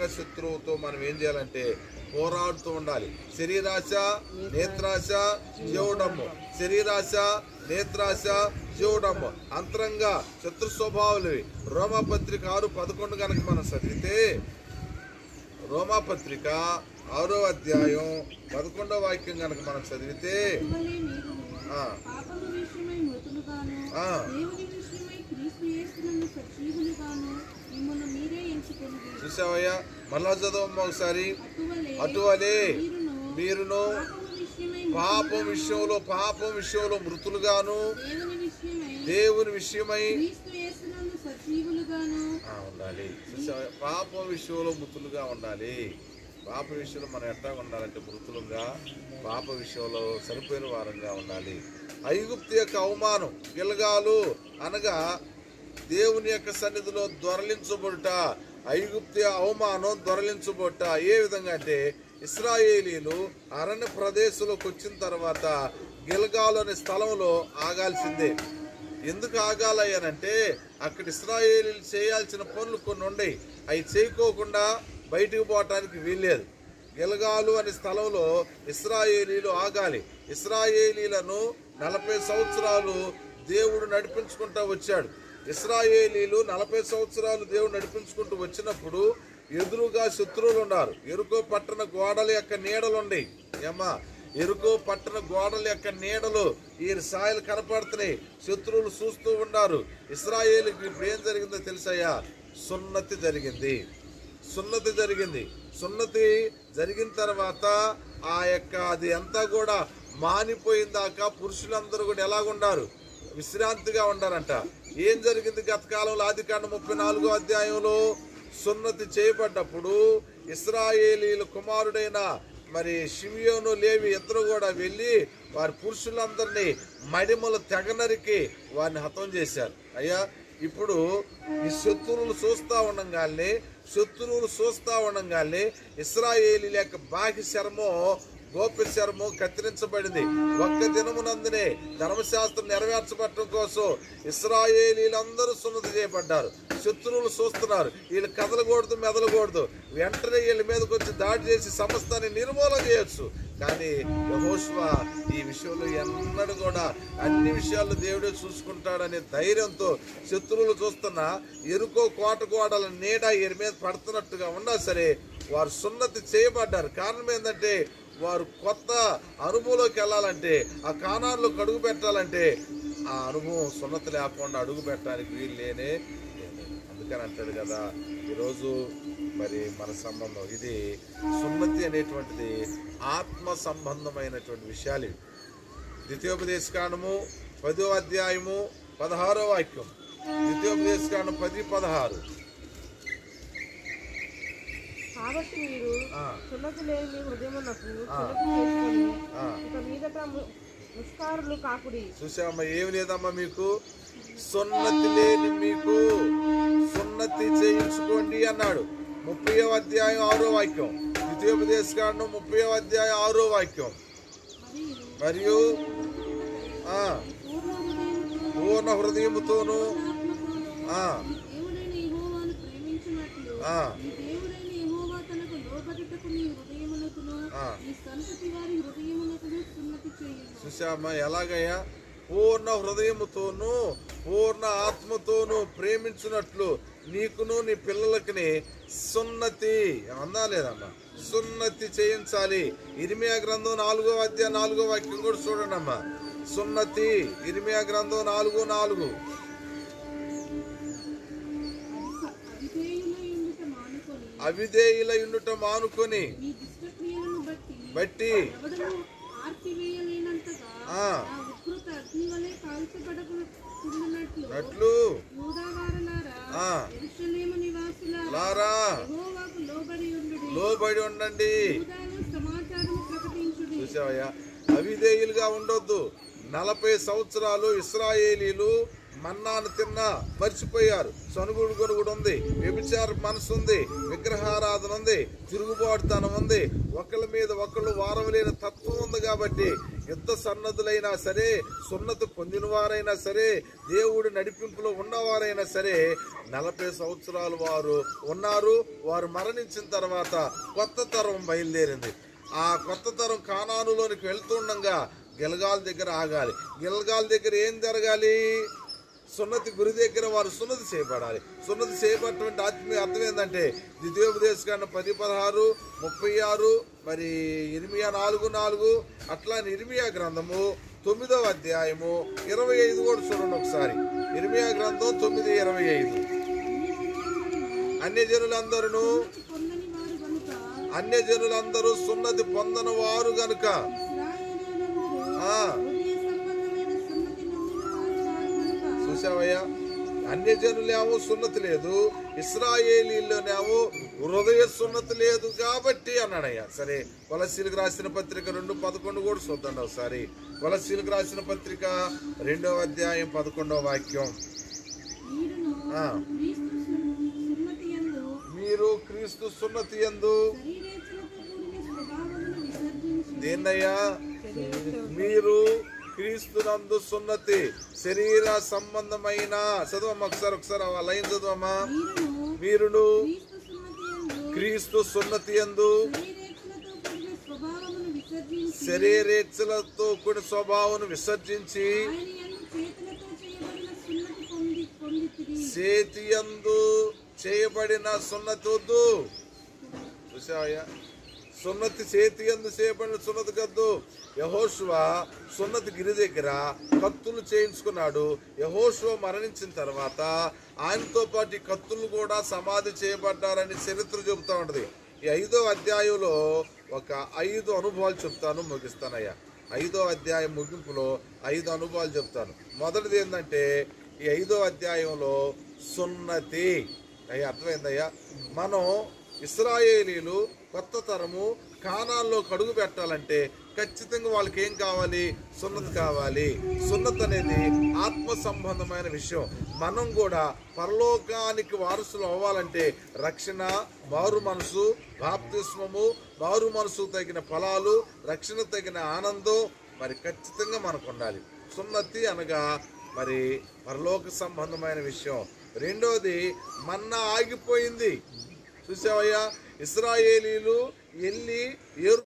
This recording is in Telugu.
బహిరంగ శత్రువుతో మనం ఏం చేయాలంటే పోరాడుతూ ఉండాలి. శరీరాశ, నేత్రాశ, జీవడము. శరీరాశ, నేత్రాశ, జీవడము అంతరంగా శత్రు స్వభావాలు. రోమాపత్రిక 6:11 కనుక మనం చదివితే, రోమాపత్రిక 6వ అధ్యాయం 11వ వాక్యం కనుక మనం చదివితే, చూసావయ్యా, మళ్ళా చదవమ్మా ఒకసారి. అటువలే మీరును పాపం విషయంలో మృతులుగాను దేవుని విషయమై ఉండాలి. చూసావా, పాపం విషయంలో మృతులుగా ఉండాలి. పాప విషయంలో మనం ఎట్లా ఉండాలంటే మృతులుగా, పాప విషయంలో సరిపోయిన వారంగా ఉండాలి. ఐగుప్తు యొక్క అవమానం, గిల్గాలు అనగా దేవుని యొక్క సన్నిధిలో దొరలించబడుట. ఐగుప్తు అవమానం, దొరలించబడుట ఏ విధంగా అంటే, ఇశ్రాయేలీలు అరణ్య ప్రదేశంలోకి వచ్చిన తర్వాత గిల్గాలు అనే స్థలంలో ఆగాల్సిందే. ఎందుకు ఆగాలయ్యానంటే, అక్కడ ఇశ్రాయేలీలు చేయాల్సిన పనులు కొన్ని ఉన్నాయి. అవి చేయకోకుండా బయటికి పోవటానికి వీల్లేదు. గిల్గాలు అనే స్థలంలో ఇశ్రాయేలీలు ఆగాలి. ఇశ్రాయేలీలను 40 సంవత్సరాలు దేవుడు నడిపించుకుంటూ వచ్చాడు. ఇశ్రాయేలీలు 40 సంవత్సరాలు దేవుడు నడిపించుకుంటూ వచ్చినప్పుడు ఎదురుగా శత్రువులు ఉన్నారు. ఎరుకో పట్టణ గోడల యొక్క నీడలుండి, ఏమ్మా, ఎరుకో పట్టణ గోడల యొక్క నీడలు ఈ సాయలు కనపడుతున్నాయి. శత్రువులు చూస్తూ ఉన్నారు. ఇశ్రాయేలుకి ఇప్పుడు ఏం జరిగిందో తెలుసయ్యా? సున్నతి జరిగింది. సున్నతి జరిగిన తర్వాత ఆ యొక్క అది అంతా కూడా మానిపోయిందాకా పురుషులందరూ కూడా ఎలాగుండారు? విశ్రాంతిగా ఉండారంట. ఏం జరిగింది గత కాలంలో? ఆదికాండం 34వ అధ్యాయంలో సున్నతి చేయబడ్డప్పుడు ఇశ్రాయేలీల కుమారుడైన మరి షిమియోను, లేవి ఇద్దరు కూడా వెళ్ళి వారి పురుషులందరినీ మడిమల తెగనరికి వారిని హతం చేశారు. అయ్యా, ఇప్పుడు ఈ శత్రువులు చూస్తూ ఉండంగానే ఇశ్రాయేలీల యొక్క బాహ్య శర్మో గోప్య శర్మో కత్తిరించబడింది. ఒక్క దినమునందునే ధర్మశాస్త్రం నెరవేర్చబడటం కోసం ఇశ్రాయేలీలందరూ సున్నతి చేయబడ్డారు. శత్రువులు చూస్తున్నారు, వీళ్ళు కదలకూడదు, మెదలకూడదు. వెంటనే వీళ్ళ మీదకి వచ్చి దాడి చేసి సమస్తాన్ని నిర్మూలన చేయొచ్చు. కానీ యెహోషువ ఈ విషయంలో ఎన్నడూ కూడా అన్ని విషయాల్లో దేవుడే చూసుకుంటాడనే ధైర్యంతో శత్రువులు చూస్తున్నా ఎరుకో కోట గోడల నీడ వీరి మీద పడుతున్నట్టుగా ఉన్నా సరే వారు సున్నతి చేయబడ్డారు. కారణం ఏంటంటే, వారు కొత్త అనుభవంలోకి వెళ్ళాలంటే, ఆ కానాన్లోకి అడుగు పెట్టాలంటే ఆ అనుభవం సున్నతి లేకుండా అడుగు పెట్టడానికి వీలు లేనే. అందుకని అంటాడు కదా, ఈరోజు మరి మన సంబంధం ఇది సున్నతి అనేటువంటిది ఆత్మ సంబంధమైనటువంటి విషయాలు. ద్వితీయోపదేశకాండము 10వ అధ్యాయము 16వ వాక్యం. ద్వితీయోపదేశకాండం 10:16. కాబట్టి మీరు సున్నతి లేని మీ హృదయమునకు ఇక మీదట ముష్కారులు కాకుడి. చూసామమ్మా, ఏమి లేదమ్మా మీకు? సున్నతి లేని మీకు సున్నతి చేయించుకోండి అన్నాడు. 30వ అధ్యాయం 6వ వాక్యం. ద్వితీయోపదేశకాండం 30వ అధ్యాయం 6వ వాక్యం. మరియు పూర్ణ హృదయముతోను చూసామా ఎలాగయ్యా? పూర్ణ హృదయముతోను పూర్ణ ఆత్మతోను ప్రేమించినట్లు నీకును నీ పిల్లలకి సున్నతి అన్నా లేదమ్మా, సున్నతి చేయించాలి. ఇర్మియా గ్రంథం 4వ అధ్యాయం 4వ వాక్యం కూడా చూడండి అమ్మా. సున్నతి ఇర్మియా గ్రంథం 4:4. అవిధేయుల యుండుట మానుకొని బట్టి లోబడి ఉండండి. చూసావయ్యా, అవిధేయులుగా ఉండొద్దు. 40 సంవత్సరాలు ఇశ్రాయేలీలు మన్నాను తిన్నా మర్చిపోయారు. సనుగుడు గొనుగుడు ఉంది, వ్యభిచార మనసు ఉంది, విగ్రహారాధన ఉంది, తిరుగుబాటుతనం ఉంది, ఒకళ్ళ మీద ఒకళ్ళు వారవలేని తత్వం ఉంది. కాబట్టి యుద్ధ సన్నద్ధులైనా సరే, సున్నతి పొందిన వారైనా సరే, దేవుడి నడిపింపులో ఉన్నవారైనా సరే 40 సంవత్సరాలు వారు ఉన్నారు. వారు మరణించిన తర్వాత కొత్త తరం బయలుదేరింది. ఆ కొత్త తరం కానానులోనికి వెళ్తుండగా గిల్గాల్ దగ్గర ఆగాలి. గిల్గాల్ దగ్గర ఏం జరగాలి? సున్నతి గురి దగ్గర వారు సున్నతి చేయబడాలి. సున్నతి చేయబడినటువంటి ఆత్మీయ అర్థం ఏంటంటే ద్వితీయోపదేశకాండం 10:16, 36, మరి ఇర్మియా 4:4, అట్లా ఇర్మియా గ్రంథము 9వ అధ్యాయము 25 కూడా చూడండి ఒకసారి. ఇర్మియా గ్రంథం 9:25. అన్యజనులందరూ సున్నతి పొందని వారు గనుక చూసావయ్యా, అన్యజనులేమో సున్నతి లేదు, ఇశ్రాయేలీలోనేమో హృదయ సున్నతి లేదు కాబట్టి అన్నాడయ్యా. సరే, కొలస్సీలకు రాసిన పత్రిక 2:11 కూడా చూద్దాం ఒకసారి. కొలస్సీలకు రాసిన పత్రిక 2వ అధ్యాయం 11వ వాక్యం. మీరు క్రీస్తు సున్నతి యందు దేన్నయ్యా? మీరు క్రీస్తునందు సున్నతి శరీర సంబంధమైన చదువమ్మా ఒకసారి ఆ లైన్ చదువమ్మా. మీరును క్రీస్తు సున్నతి యందు శరీరేచ్ఛలతో కూడిన స్వభావం విసర్జించి చేతి యందు చేయబడిన సున్నతి వద్దు. చూసావయ్యా, సున్నతి చేతి యందు చేయబడిన సున్నతి కద్దు. యెహోషువ సున్నతి గిరి దగ్గర కత్తులు చేయించుకున్నాడు. యెహోషువ మరణించిన తర్వాత ఆయనతో పాటు ఈ కత్తులు కూడా సమాధి చేయబడ్డారని చరిత్ర చెబుతా ఉంటది. ఈ 5వ అధ్యాయంలో ఒక 5 అనుభవాలు చెప్తాను, ముగిస్తానయ్యా. 5వ అధ్యాయం ముగింపులో 5 అనుభవాలు చెప్తాను. మొదటిది ఏంటంటే ఈ 5వ అధ్యాయంలో సున్నతి. అయ్యా అర్థమైందయ్యా, మనం ఇశ్రాయేలీలు కొత్త తరము కానాల్లో అడుగు పెట్టాలంటే ఖచ్చితంగా వాళ్ళకి ఏం కావాలి? సున్నతి కావాలి. సున్నతి అనేది ఆత్మ సంబంధమైన విషయం. మనం కూడా పరలోకానికి వారసులు అవ్వాలంటే రక్షణ, మారు మనసు, బాప్తిస్మము, మారు మనసు తగిన ఫలాలు, రక్షణ తగిన ఆనందం మరి ఖచ్చితంగా మనకు ఉండాలి. సున్నతి అనగా మరి పరలోక సంబంధమైన విషయం. రెండోది మన్నా ఆగిపోయింది. చూసావయ్యా, ఇశ్రాయేలీలు వెళ్ళి